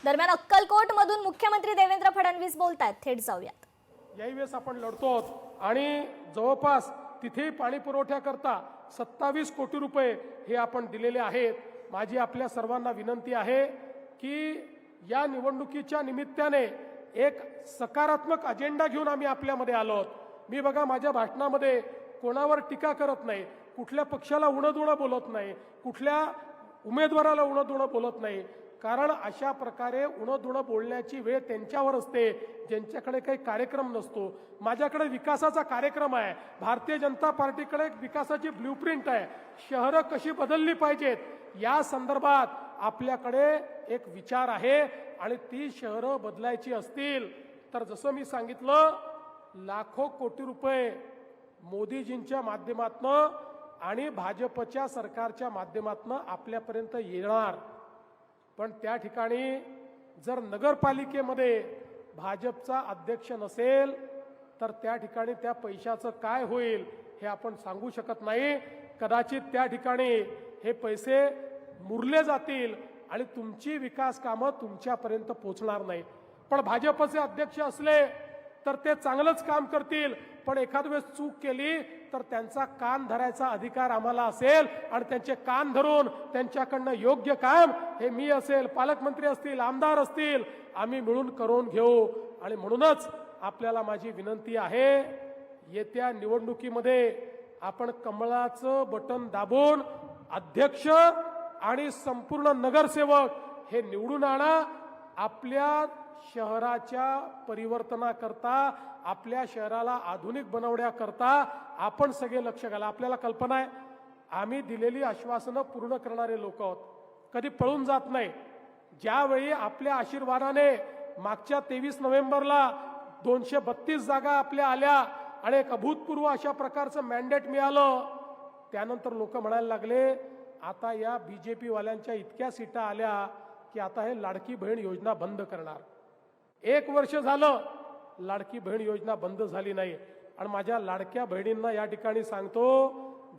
दरम्यान अक्कलकोट मधून मुख्यमंत्री देवेंद्र फडणवीस बोलतायत, थेट जाऊयात। याही वेळेस आपण लढतो आणि जवळपास तिथे पाणी पुरवठ्याकरता 27 कोटी रुपये हे आपण दिलेले आहेत। माझी आपल्या सर्वांना विनंती आहे की या निवडणुकीच्या निमित्ताने एक सकारात्मक अजेंडा घेऊन आम्ही आपल्यामध्ये आलो। मी बघा माझ्या भाषणामध्ये कोणावर टीका करत नाही, कुठल्या पक्षाला उणदुणं बोलत नाही, कुठल्या उमेदवाराला उणदुणं बोलत नाही, कारण अशा प्रकारे उणदुणं बोलण्याची वेळ त्यांच्यावर असते ज्यांच्याकडे काही कार्यक्रम नसतो। माझ्याकडे विकासाचा कार्यक्रम आहे, भारतीय जनता पार्टीकडे एक विकासाची ब्ल्यूप्रिंट आहे, शहरं कशी बदलली पाहिजेत या संदर्भात आपल्याकडे एक विचार आहे आणि ती शहरं बदलायची असतील तर जसं मी सांगितलं लाखो कोटी रुपये मोदीजींच्या माध्यमातून आणि भाजपच्या सरकारच्या माध्यमातून आपल्यापर्यंत येणार। पण त्या ठिकाणी जर नगरपालिकेमध्ये भाजपचा अध्यक्ष नसेल तर त्या ठिकाणी त्या पैशाचं काय होईल हे आपण सांगू शकत नाही। कदाचित त्या ठिकाणी हे पैसे मुरले जातील आणि तुमची विकास कामं तुमच्यापर्यंत पोहोचणार नाही। पण भाजपचे अध्यक्ष असले तर ते चांगलंच काम करतील, पण एखाद्या वेळेस चूक केली तर त्यांचा कान धरायचा अधिकार आम्हाला असेल आणि त्यांचे कान धरून त्यांच्याकडनं योग्य काम हे मी असेल, पालकमंत्री असतील, आमदार असतील, आम्ही मिळून करून घेऊ। आणि म्हणूनच आपल्याला माझी विनंती आहे, येत्या निवडणुकीमध्ये आपण कमळाचं बटन दाबून अध्यक्ष आणि संपूर्ण नगरसेवक हे निवडून आणा। आपल्या शहराच्या परिवर्तनाकरता, आपल्या शहराला आधुनिक बनवण्याकरता आपण सगळे लक्ष घाला। आपल्याला कल्पना आहे आम्ही दिलेली आश्वासनं पूर्ण करणारे लोक आहोत, कधी पळून जात नाही। ज्यावेळी आपल्या आशीर्वादाने मागच्या 23 नोव्हेंबरला 232 जागा आपल्या आल्या आणि एक अभूतपूर्व अशा प्रकारचं मॅन्डेट मिळालं, त्यानंतर लोक म्हणायला लागले आता या बीजेपी वाल्यांच्या इतक्या सीटा आल्या की आता हे लाडकी बहीण योजना बंद करणार। 1 वर्ष झालं लाडकी बहीण योजना बंद झाली नाही। आणि माझ्या लाडक्या बहिणींना या ठिकाणी सांगतो,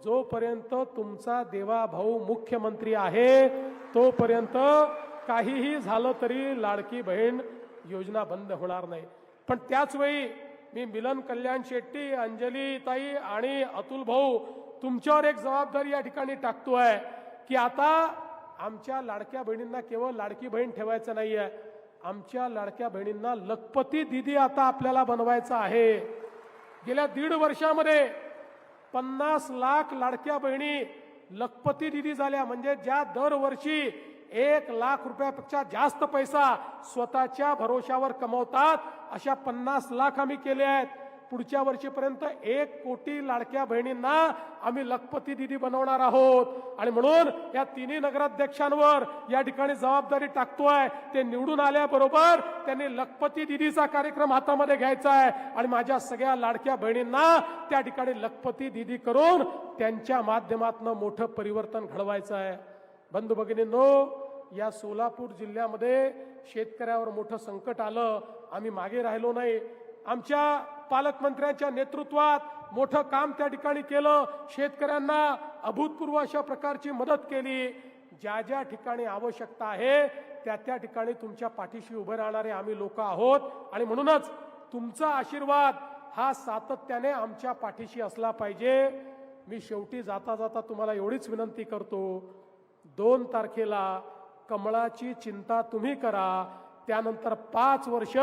जोपर्यंत तुमचा देवा भाऊ मुख्यमंत्री आहे तोपर्यंत काहीही झालं तरी लाडकी बहीण योजना बंद होणार नाही। पण त्याच वेळी मी मिलन कल्याण शेट्टी, अंजली ताई आणि अतुल भाऊ तुमच्यावर एक जबाबदारी या ठिकाणी टाकतोय की आता आमच्या लाडक्या बहिणींना केवळ लाडकी बहीण ठेवायचं नाहीये, आमच्या लाडक्या बहिणींना लखपती दीदी आता आपल्याला बनवायचं आहे। गेल्या 1.5 वर्षामध्ये 50 लाख लाडक्या बहिणी लखपती दीदी झाल्या, म्हणजे ज्या दरवर्षी 1 लाख रुपयापेक्षा जास्त पैसा स्वतःच्या भरोशावर कमवतात, अशा 50 लाख आम्ही केले आहेत। पुढच्या वर्षीपर्यंत 1 कोटी लाडक्या बहिणींना आम्ही लखपती दीदी बनवणार आहोत। आणि म्हणून या तिन्ही नगराध्यक्षांवर या ठिकाणी जबाबदारी टाकतोय, ते निवडून आल्याबरोबर त्यांनी लखपती दीदीचा कार्यक्रम हातामध्ये घ्यायचा आहे आणि माझ्या सगळ्या लाडक्या बहिणींना त्या ठिकाणी लखपती दीदी करून त्यांच्या माध्यमातून मोठं परिवर्तन घडवायचं आहे। बंधू भगिनींनो, या सोलापूर जिल्ह्यामध्ये शेतकऱ्यावर मोठं संकट आलं, आम्ही मागे राहिलो नाही। आमच्या पालकमंत्र्यांच्या नेतृत्वात मोठं काम त्या ठिकाणी केलं, शेतकऱ्यांना अभूतपूर्व अशा प्रकारची मदत केली। ज्या ज्या ठिकाणी आवश्यकता आहे त्या त्या ठिकाणी तुमच्या पाठीशी उभे राहणारे आम्ही लोक आहोत आणि म्हणूनच तुमचा आशीर्वाद हा सातत्याने आमच्या पाठीशी असला पाहिजे। मी शेवटी जाता जाता तुम्हाला एवढीच विनंती करतो, 2 तारखेला कमळाची चिंता तुम्ही करा, त्यानंतर 5 वर्ष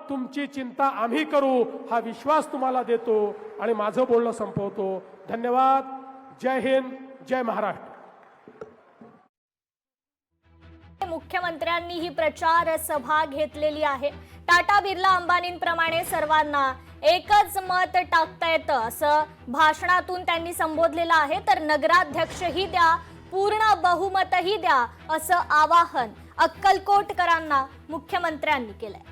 तुमची चिंता आम्ही करू, हा विश्वास तुम्हाला देतो आणि माझं बोलणं संपवतो। धन्यवाद। जय हिंद, जय महाराष्ट्र। मुख्यमंत्र्यांनी ही प्रचार सभा घेतलेली आहे। टाटा बिर्ला अंबानींप्रमाणे सर्वांना एकच मत टाकता येतं असं भाषणातून त्यांनी संबोधलेलं आहे। तर नगराध्यक्षही द्या, पूर्ण बहुमतही द्या असं आवाहन अक्कलकोटकरांना मुख्यमंत्र्यांनी केलंय।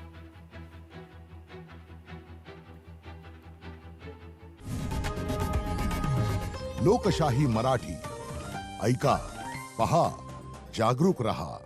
लोकशाही मराठी ऐका, पहा, जागरूक रहा।